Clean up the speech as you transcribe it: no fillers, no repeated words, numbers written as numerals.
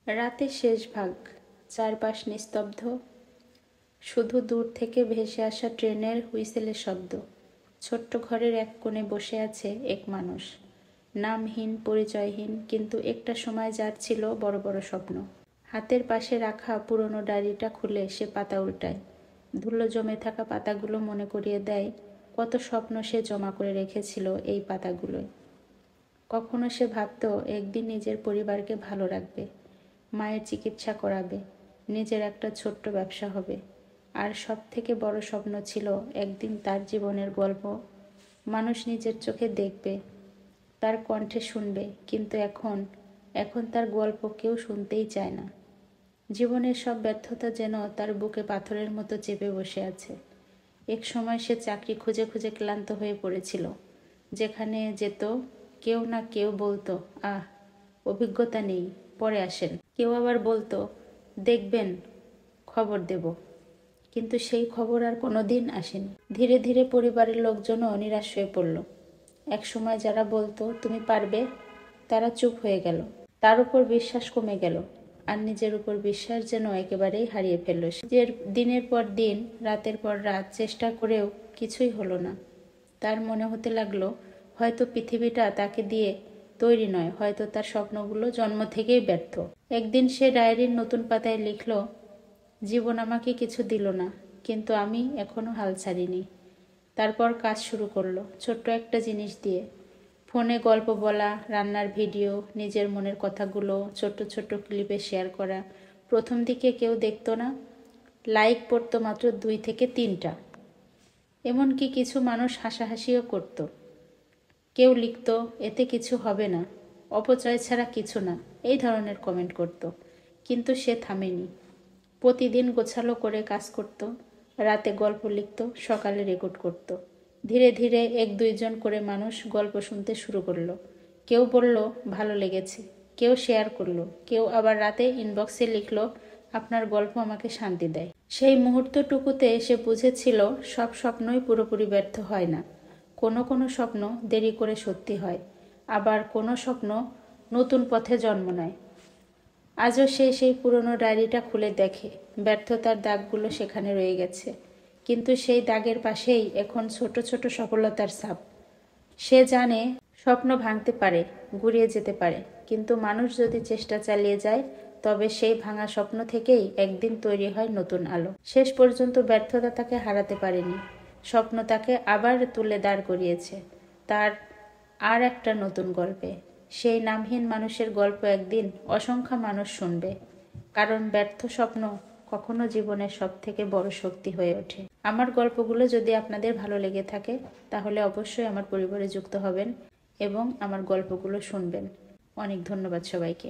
রাতের শেষ ভাগ, চারপাশ নিস্তব্ধ, শুধু দূর থেকে ভেসে আসা ট্রেনের হুইসেলের শব্দ। ছোট্ট ঘরের এক কোণে বসে আছে এক মানুষ, নামহীন, পরিচয়হীন, কিন্তু একটা সময় যার ছিল বড় বড় স্বপ্ন। হাতের পাশে রাখা পুরনো ডায়েরিটা খুলে সে পাতা উল্টায়। ধুলো জমে থাকা পাতাগুলো মনে করিয়ে দেয় কত স্বপ্ন সে জমা করে রেখেছিল এই পাতাগুলোয়। কখনো সে ভাবত একদিন নিজের পরিবারকে ভালো রাখবে, মায়ের চিকিৎসা করাবে, নিজের একটা ছোট্ট ব্যবসা হবে। আর সব থেকে বড় স্বপ্ন ছিল একদিন তার জীবনের গল্প মানুষ নিজের চোখে দেখবে, তার কণ্ঠে শুনবে। কিন্তু এখন তার গল্প কেউ শুনতেই চায় না। জীবনের সব ব্যর্থতা যেন তার বুকে পাথরের মতো চেপে বসে আছে। এক সময় সে চাকরি খুঁজে খুঁজে ক্লান্ত হয়ে পড়েছিল। যেখানে যেত কেউ না কেউ বলতো, অভিজ্ঞতা নেই, পরে আসেন। কেউ আবার বলতো, দেখবেন, খবর দেব। কিন্তু সেই খবর আর কোনোদিন আসেনি। ধীরে ধীরে পরিবারের লোকজনও নিরাশ হয়ে পড়ল। এক সময় যারা বলতো তুমি পারবে, তারা চুপ হয়ে গেল। তার উপর বিশ্বাস কমে গেল, আর নিজের উপর বিশ্বাস যেন একেবারেই হারিয়ে ফেলল। নিজের দিনের পর দিন, রাতের পর রাত চেষ্টা করেও কিছুই হলো না। তার মনে হতে লাগলো হয়তো পৃথিবীটা তাকে দিয়ে তৈরি নয়, হয়তো তার স্বপ্নগুলো জন্ম থেকেই ব্যর্থ। একদিন সে ডায়েরির নতুন পাতায় লিখল, জীবন আমাকে কিছু দিল না, কিন্তু আমি এখনো হাল ছাড়িনি। তারপর কাজ শুরু করলো, ছোট্ট একটা জিনিস দিয়ে। ফোনে গল্প বলা, রান্নার ভিডিও, নিজের মনের কথাগুলো ছোট্ট ছোট্ট ক্লিপে শেয়ার করা। প্রথম দিকে কেউ দেখতো না, লাইক পড়তো মাত্র 2 থেকে 3টা। এমনকি কিছু মানুষ হাসাহাসিও করত। কেউ লিখত, এতে কিছু হবে না, অপচয় ছাড়া কিছু না, এই ধরনের কমেন্ট করত। কিন্তু সে থামেনি। প্রতিদিন গোছালো করে কাজ করত, রাতে গল্প লিখত, সকালে রেকর্ড করত। ধীরে ধীরে 1-2 জন করে মানুষ গল্প শুনতে শুরু করলো। কেউ বলল ভালো লেগেছে, কেউ শেয়ার করলো, কেউ আবার রাতে ইনবক্সে লিখলো, আপনার গল্প আমাকে শান্তি দেয়। সেই মুহূর্তটুকুতে সে বুঝেছিল সব স্বপ্নই পুরোপুরি ব্যর্থ হয় না। কোনো কোনো স্বপ্ন দেরি করে সত্যি হয়, আবার কোনো স্বপ্ন নতুন পথে জন্ম নেয়। আজও সে সেই পুরনো ডায়েরিটা খুলে দেখে, ব্যর্থতার দাগগুলো সেখানে রয়ে গেছে। কিন্তু সেই দাগের পাশেই এখন ছোট ছোট সফলতার ছাপ। সে জানে স্বপ্ন ভাঙতে পারে, গুঁড়িয়ে যেতে পারে, কিন্তু মানুষ যদি চেষ্টা চালিয়ে যায়, তবে সেই ভাঙা স্বপ্ন থেকেই একদিন তৈরি হয় নতুন আলো। শেষ পর্যন্ত ব্যর্থতা তাকে হারাতে পারেনি, স্বপ্ন তাকে আবার তুলে দাঁড় করিয়েছে তার আর একটা নতুন গল্পে। সেই নামহীন মানুষের গল্প একদিন অসংখ্য মানুষ শুনবে, কারণ ব্যর্থ স্বপ্ন কখনো জীবনের সবথেকে বড় শক্তি হয়ে ওঠে। আমার গল্পগুলো যদি আপনাদের ভালো লেগে থাকে, তাহলে অবশ্যই আমার পরিবারে যুক্ত হবেন এবং আমার গল্পগুলো শুনবেন। অনেক ধন্যবাদ সবাইকে।